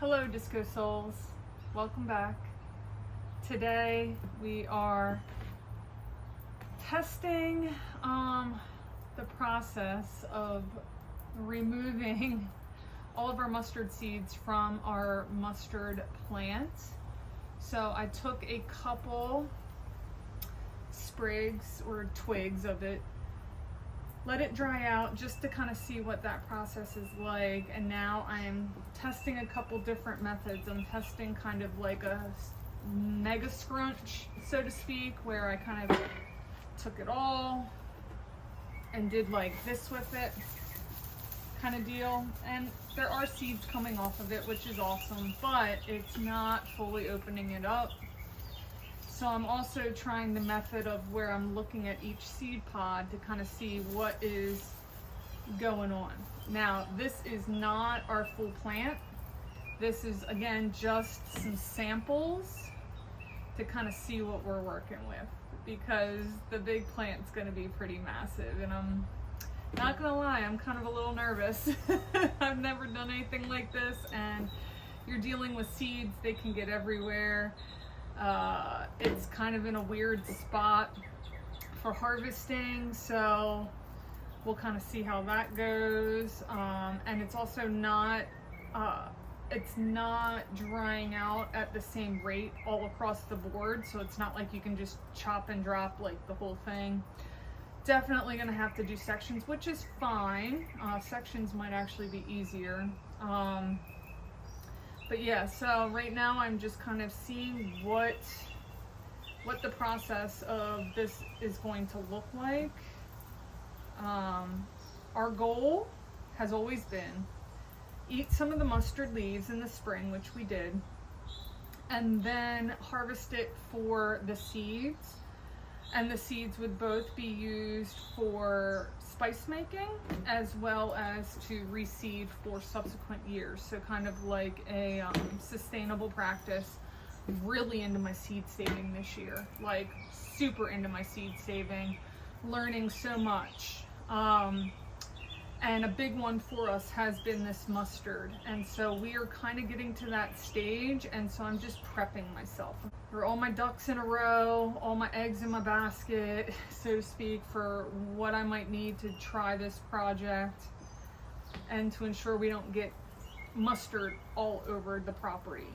Hello Disco Souls, welcome back. Today we are testing the process of removing all of our mustard seeds from our mustard plant. So I took a couple sprigs or twigs of it, let it dry out just to kind of see what that process is like, and now I'm testing a couple different methods. I'm testing kind of like a mega scrunch, so to speak, where I kind of took it all and did like this with it kind of deal, and there are seeds coming off of it, which is awesome, but it's not fully opening it up. So I'm also trying the method of where I'm looking at each seed pod to kind of see what is going on. Now, this is not our full plant. This is, again, just some samples to kind of see what we're working with, because the big plant's going to be pretty massive, and I'm not gonna lie, I'm kind of a little nervous. I've never done anything like this, and you're dealing with seeds, they can get everywhere. It's kind of in a weird spot for harvesting, so we'll kind of see how that goes. And it's also not drying out at the same rate all across the board, so it's not like you can just chop and drop like the whole thing. Definitely gonna have to do sections, which is fine. Sections might actually be easier. But yeah, so right now I'm just kind of seeing what the process of this is going to look like. Our goal has always been eat some of the mustard leaves in the spring, which we did, and then harvest it for the seeds. And the seeds would both be used for spice making as well as to reseed for subsequent years. So kind of like a sustainable practice. Really into my seed saving this year, like super into my seed saving, learning so much. And a big one for us has been this mustard. And so we are kind of getting to that stage, and so I'm just prepping myself. For all my ducks in a row, all my eggs in my basket, so to speak, for what I might need to try this project and to ensure we don't get mustard all over the property.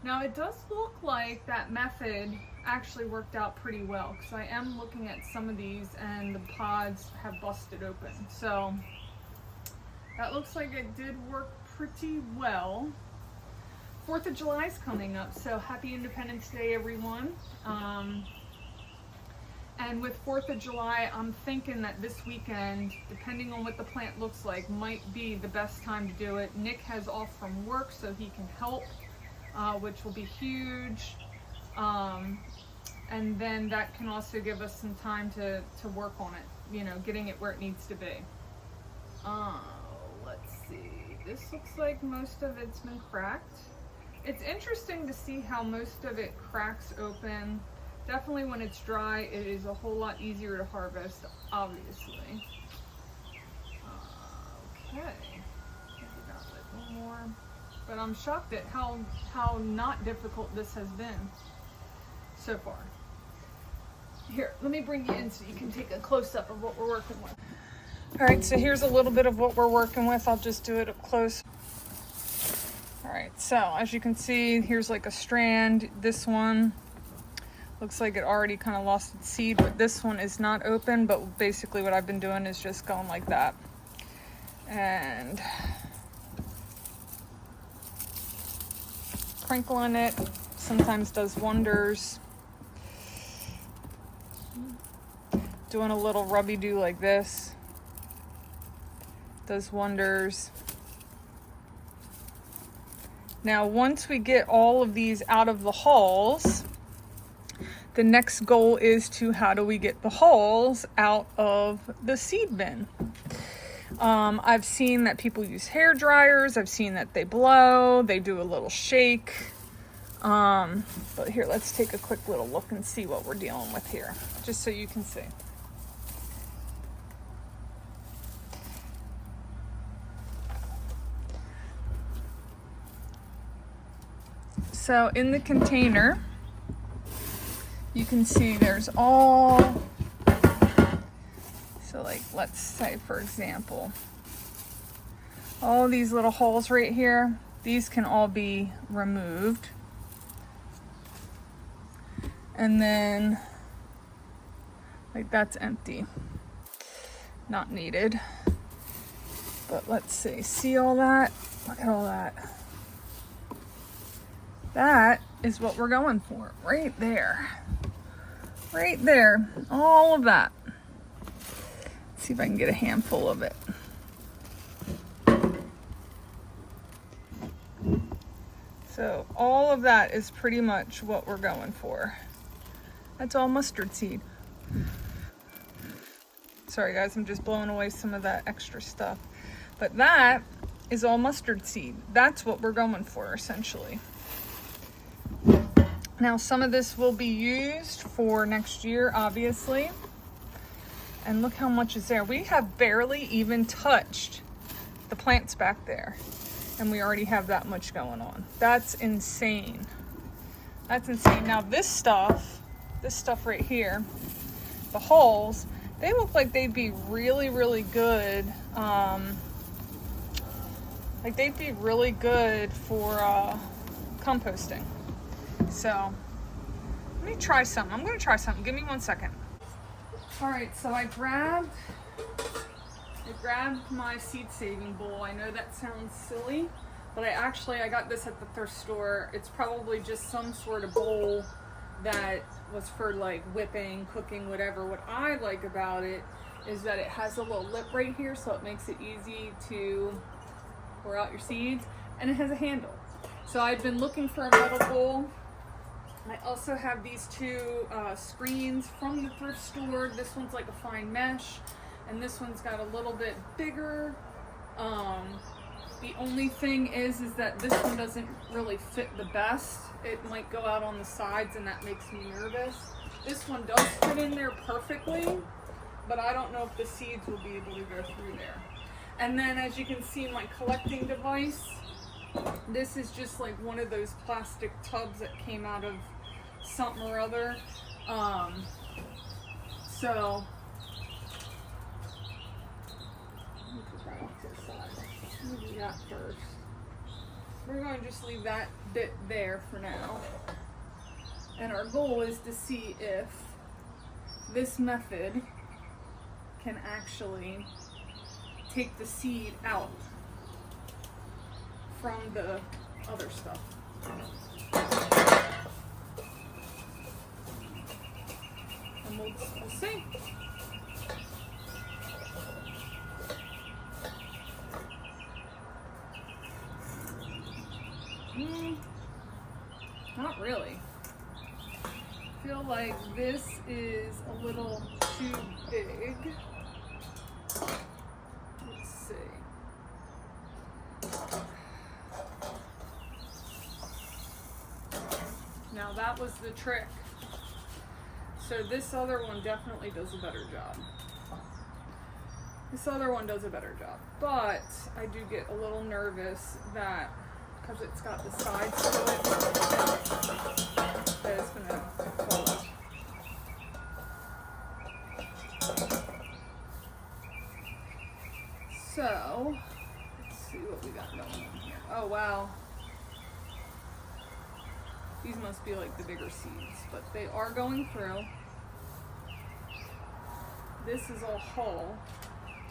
Now it does look like that method actually worked out pretty well, because I am looking at some of these and the pods have busted open. So that looks like it did work pretty well. 4th of July is coming up, so happy Independence Day, everyone. And with 4th of July, I'm thinking that this weekend, depending on what the plant looks like, might be the best time to do it. Nick has off from work, so he can help, which will be huge. And then that can also give us some time to work on it, you know, getting it where it needs to be. Let's see. This looks like most of it's been cracked. It's interesting to see how most of it cracks open. Definitely when it's dry, it is a whole lot easier to harvest, obviously. Okay. Maybe got like one more. But I'm shocked at how not difficult this has been so far. Here, let me bring you in so you can take a close-up of what we're working with. All right, so here's a little bit of what we're working with. I'll just do it up close. All right, so as you can see, here's like a strand. This one looks like it already kind of lost its seed, but this one is not open. But basically what I've been doing is just going like that. And crinkling it sometimes does wonders. Doing a little rubby-do like this does wonders. Now, once we get all of these out of the hulls, the next goal is to how do we get the hulls out of the seed bin. I've seen that people use hair dryers. I've seen that they blow, they do a little shake. But here, let's take a quick little look and see what we're dealing with here, just so you can see. So in the container, you can see there's all, so like let's say for example, all these little holes right here, these can all be removed. And then like that's empty, not needed. But let's see all that? Look at all that. That is what we're going for, right there. Right there, all of that. Let's see if I can get a handful of it. So all of that is pretty much what we're going for. That's all mustard seed. Sorry guys, I'm just blowing away some of that extra stuff. But that is all mustard seed. That's what we're going for essentially. Now some of this will be used for next year, obviously. And look how much is there. We have barely even touched the plants back there. And we already have that much going on. That's insane. That's insane. Now this stuff right here, the holes, they look like they'd be really, really good. Like they'd be really good for composting. So let me try something. I'm gonna try something. Give me 1 second. All right, so I grabbed my seed saving bowl. I know that sounds silly, but I got this at the thrift store. It's probably just some sort of bowl that was for like whipping, cooking, whatever. What I like about it is that it has a little lip right here, so it makes it easy to pour out your seeds, and it has a handle. So I've been looking for a metal bowl. I also have these two screens from the thrift store. This one's like a fine mesh, and this one's got a little bit bigger. The only thing is that this one doesn't really fit the best. It might go out on the sides, and that makes me nervous. This one does fit in there perfectly, but I don't know if the seeds will be able to go through there. And then as you can see, my collecting device, this is just like one of those plastic tubs that came out of something or other. So let me put that off to the side. Let me do that first. We're going to just leave that bit there for now. And our goal is to see if this method can actually take the seed out from the other stuff. And we'll see. Not really. I feel like this is a little too big. Let's see. Now that was the trick. So this other one definitely does a better job. This other one does a better job. But I do get a little nervous that because it's got the sides to it, that it's going to fall up. So, let's see what we got going on here. Oh, wow. These must be like the bigger seeds, but they are going through. This is all whole.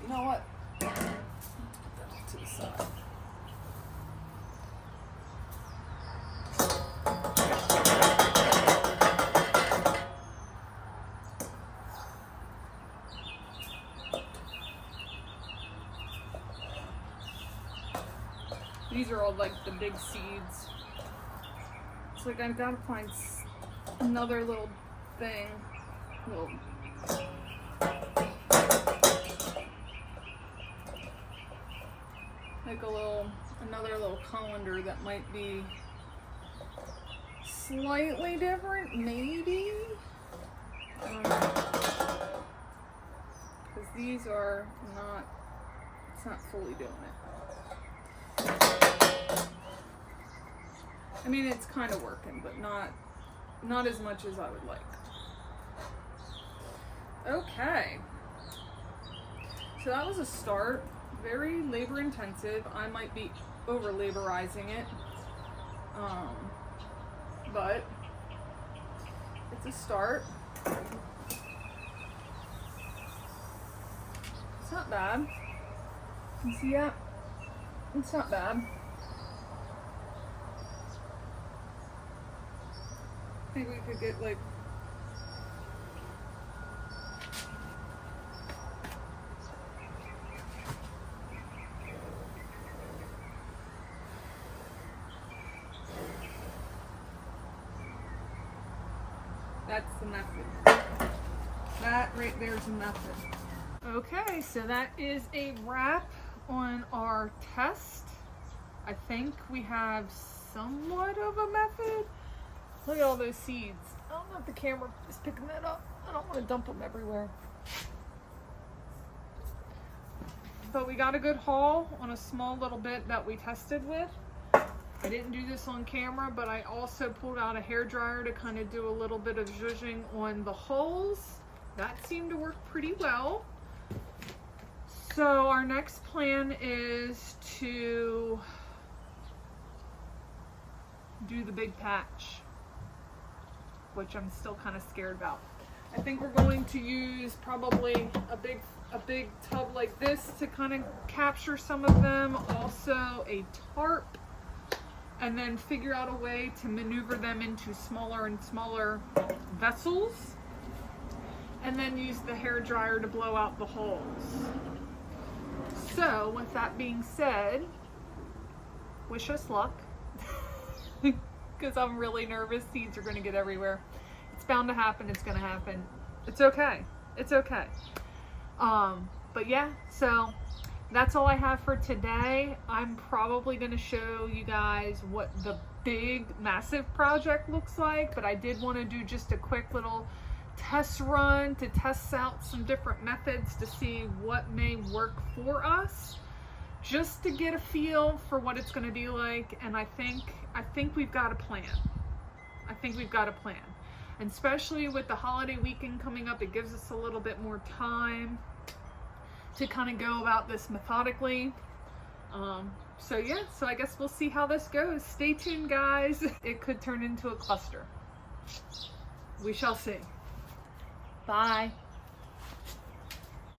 You know what? Put that off to the side. These are all like the big seeds. It's like I've got to find another little thing. Like another little colander that might be slightly different, maybe? I don't know. Because these are not, it's not fully doing it. mean, it's kind of working, but not as much as I would like. Okay. So that was a start. Very labor intensive. I might be over laborizing it. But it's a start. It's not bad. You see that? It's not bad. I think we could get like that's the method. That right there is a method. Okay, so that is a wrap on our test. I think we have somewhat of a method. Look at all those seeds. I don't know if the camera is picking that up. I don't want to dump them everywhere. But we got a good haul on a small little bit that we tested with. I didn't do this on camera, but I also pulled out a hairdryer to kind of do a little bit of zhuzhing on the holes. That seemed to work pretty well. So our next plan is to do the big patch, which I'm still kind of scared about. I think we're going to use probably a big tub like this to kind of capture some of them. Also a tarp, and then figure out a way to maneuver them into smaller and smaller vessels, and then use the hairdryer to blow out the holes. So with that being said, wish us luck, because I'm really nervous. Seeds are going to get everywhere. It's bound to happen. It's going to happen. It's okay. It's okay. But yeah, so that's all I have for today. I'm probably going to show you guys what the big, massive project looks like, but I did want to do just a quick little test run to test out some different methods to see what may work for us, just to get a feel for what it's going to be like. And I think we've got a plan. I think we've got a plan. And especially with the holiday weekend coming up, it gives us a little bit more time to kind of go about this methodically. So yeah, so I guess we'll see how this goes. Stay tuned, guys. It could turn into a cluster. We shall see. Bye.